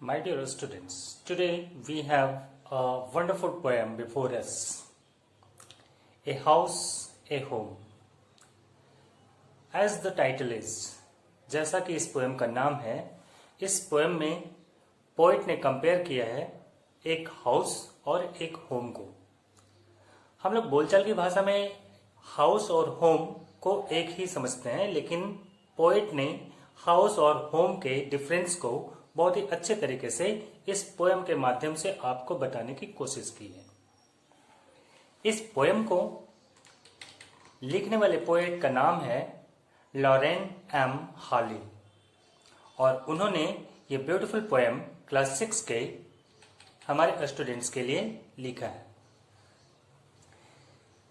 My dear students, today we have a wonderful poem before us. A house, a home. As the title is, जैसा कि इस poem का नाम है, इस पोएम में पोएट ने कंपेयर किया है एक हाउस और एक होम को। हम लोग बोलचाल की भाषा में हाउस और होम को एक ही समझते हैं, लेकिन पोएट ने हाउस और होम के डिफरेंस को बहुत ही अच्छे तरीके से इस पोएम के माध्यम से आपको बताने की कोशिश की है। इस पोएम को लिखने वाले पोएट का नाम है लॉरेन एम हाली और उन्होंने ये ब्यूटीफुल पोएम क्लास 6 के हमारे स्टूडेंट्स के लिए लिखा है।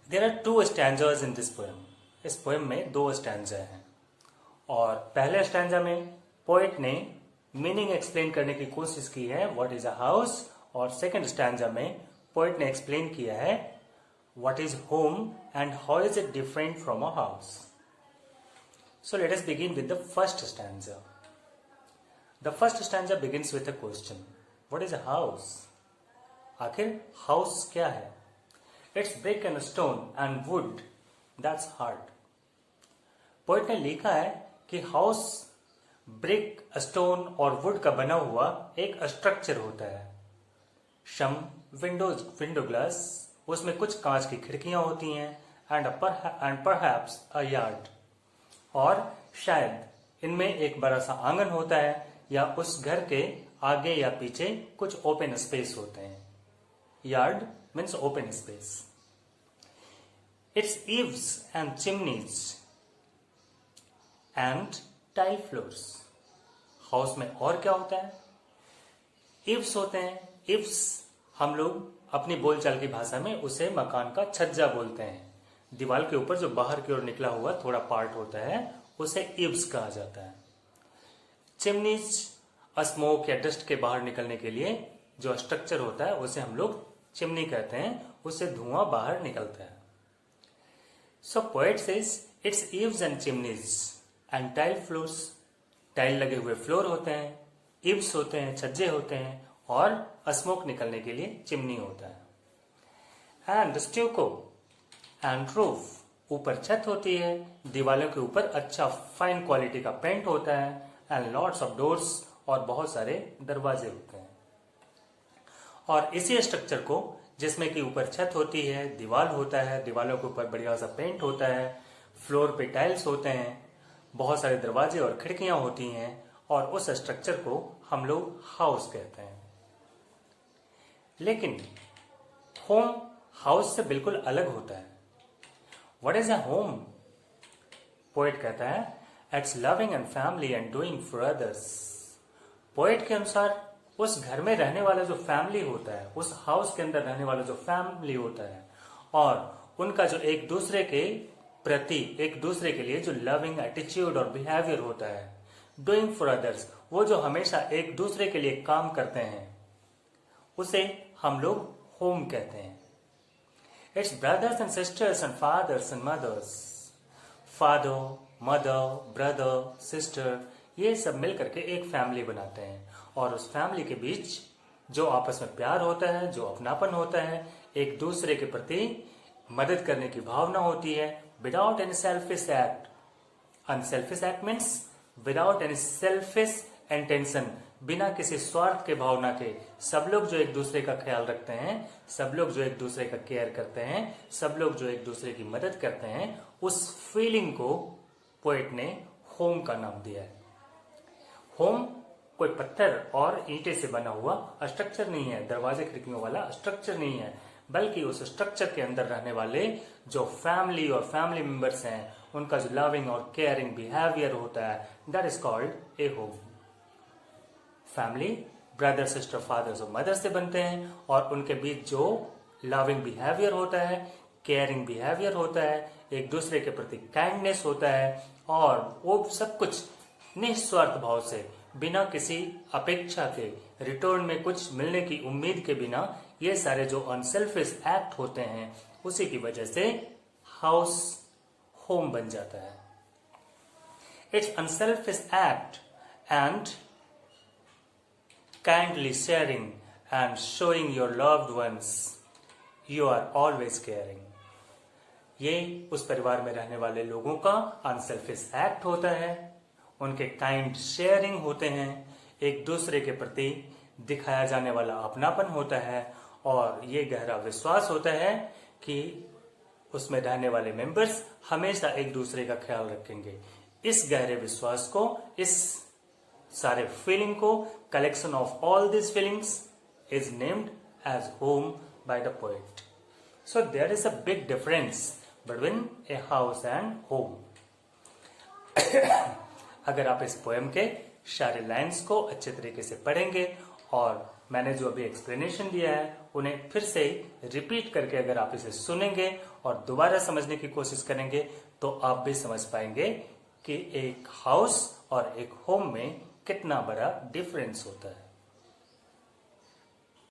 There are 2 stanzas in this poem. इस पोएम में 2 स्टैंजा हैं और पहले स्टैंजा में पोएट ने मीनिंग एक्सप्लेन करने की कोशिश की है व्हाट इज अ हाउस, और सेकंड स्टैंजा में पोएट ने एक्सप्लेन किया है what is home and how is it different from a house. So let us begin with the first stanza. The first stanza begins with a question, what is a house? आखिर house क्या है? It's brick and stone and would that's hard. Poet ने लिखा है कि house brick, stone और would का बना हुआ एक स्ट्रक्चर होता है। सम विंडो ग्लास, उसमें कुछ कांच की खिड़कियां होती हैं, एंड परहैप्स अ यार्ड, और शायद इनमें एक बड़ा सा आंगन होता है या उस घर के आगे या पीछे कुछ ओपन स्पेस होते हैं। Yard means open space. It's eaves and chimneys and tile floors. House में और क्या होता है? इव्स होते हैं। इव्स हम लोग अपनी बोलचाल की भाषा में उसे मकान का छज्जा बोलते हैं। दीवार के ऊपर जो बाहर की ओर निकला हुआ थोड़ा पार्ट होता है उसे इव्स कहा जाता है। चिमनीज स्मोक या डस्ट के बाहर निकलने के लिए जो स्ट्रक्चर होता है उसे हम लोग चिमनी कहते हैं, उससे धुआं बाहर निकलता है। So poet says it's eaves and chimneys and tile floors. Tile लगे हुए फ्लोर होते हैं, इव्स होते हैं, छज्जे होते हैं, और स्मोक निकलने के लिए चिमनी होता है। एंड स्ट्यूको एंड रूफ, ऊपर छत होती है, दीवारों के ऊपर अच्छा फाइन क्वालिटी का पेंट होता है, एंड लॉट्स ऑफ डोर्स, और बहुत सारे दरवाजे होते हैं। और इसी स्ट्रक्चर को, जिसमें कि ऊपर छत होती है, दीवार होता है, दीवारों के ऊपर बढ़िया सा पेंट होता है, फ्लोर पे टाइल्स होते हैं, बहुत सारे दरवाजे और खिड़कियां होती हैं, और उस स्ट्रक्चर को हम लोग हाउस कहते हैं। लेकिन होम हाउस से बिल्कुल अलग होता है। What is a home? Poet कहता है it's loving and family and doing for others. Poet के अनुसार उस घर में रहने वाला जो फैमिली होता है, उस हाउस के अंदर रहने वाला जो फैमिली होता है, और उनका जो एक दूसरे के प्रति, एक दूसरे के लिए जो लविंग एटीट्यूड और बिहेवियर होता है, डूइंग फॉर अदर्स, वो जो हमेशा एक दूसरे के लिए काम करते हैं, उसे हम लोग होम कहते हैं। It's brothers and sisters and fathers and mothers. Father, mother, brother, sister, ये सब मिलकर के एक फैमिली बनाते हैं, और उस फैमिली के बीच जो आपस में प्यार होता है, जो अपनापन होता है, एक दूसरे के प्रति मदद करने की भावना होती है, without any selfish act. Unselfish act means without any selfish intention, बिना किसी स्वार्थ के भावना के सब लोग जो एक दूसरे का ख्याल रखते हैं, सब लोग जो एक दूसरे का केयर करते हैं, सब लोग जो एक दूसरे की मदद करते हैं, उस फीलिंग को पोएट ने होम का नाम दिया है। होम कोई पत्थर और ईंटे से बना हुआ स्ट्रक्चर नहीं है, दरवाजे खिड़कियों वाला स्ट्रक्चर नहीं है, बल्कि उस स्ट्रक्चर के अंदर रहने वाले जो फैमिली और फैमिली मेंबर्स हैं, उनका जो लविंग और केयरिंग बिहेवियर होता है, that is called a home. Family brother, sister, fathers और मदर से बनते हैं, और उनके बीच जो लविंग बिहेवियर होता है, केयरिंग बिहेवियर होता है, एक दूसरे के प्रति काइंडनेस होता है, और वो सब कुछ निस्वार्थ भाव से, बिना किसी अपेक्षा के, रिटर्न में कुछ मिलने की उम्मीद के बिना, ये सारे जो अनसेल्फिश एक्ट होते हैं, उसी की वजह से हाउस होम बन जाता है। It's unselfish act and kindly sharing and showing your loved ones you are always caring. ये उस परिवार में रहने वाले लोगों का अनसेल्फिश एक्ट होता है, उनके काइंड शेयरिंग होते हैं, एक दूसरे के प्रति दिखाया जाने वाला अपनापन होता है और ये गहरा विश्वास होता है कि उसमें रहने वाले मेंबर्स हमेशा एक दूसरे का ख्याल रखेंगे. इस गहरे विश्वास को, इस सारे फीलिंग को, collection of all this feelings is named as home by the poet. So there is a big difference between a house and home. अगर आप इस पोएम के सारे लाइन्स को अच्छे तरीके से पढ़ेंगे और मैंने जो अभी एक्सप्लेनेशन दिया है उन्हें फिर से रिपीट करके अगर आप इसे सुनेंगे और दोबारा समझने की कोशिश करेंगे तो आप भी समझ पाएंगे कि एक हाउस और एक होम में कितना बड़ा डिफरेंस होता है.